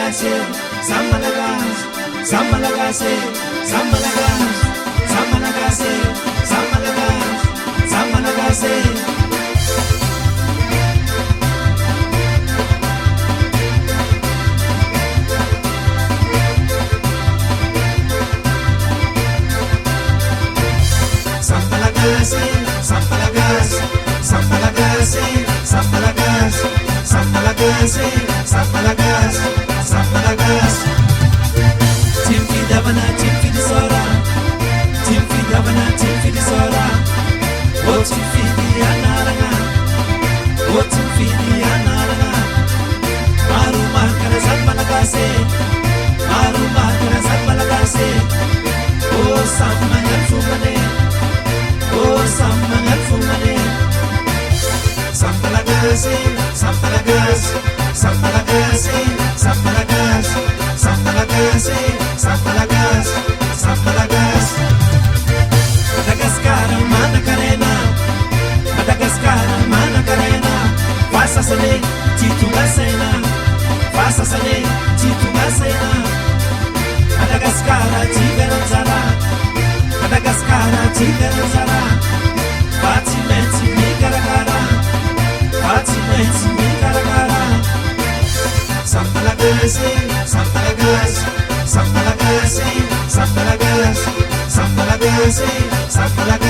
Samalagase, Samalagas, Samalagase, Samalagas, Samalagase, Samalagas, Samalagase. Sampalagase, Sampalagas, Sampalagase, Sampalagas, Sampalagase, Sampalagas, Sampalagas. Timfi davana, timfi di sora, timfi davana, timfi di sora. O timfi di anaranga, o timfi di anaranga. Maru makara Sampalagase, maru makara Sampalagase. O sammangal fumane. Oh, Samangal Fumane, Sampalagase, Sampalagas, Sampalagase, Sampalagas, Sampalagase, Sampalagas, Sampalagas. Madagascar, Manacarena, Madagascar, Manacarena. Faça sane, tituba cena, faça sane, tituba cena. Madagascar, Tiveranzara. Madagascar, Tiveranzara. Fatimenti, Micaragara. Fatimenti, Micaragara. Sampalagase, Sampalagas, Sampalagase, Sampalagas, Sampalagase, Sampalagas.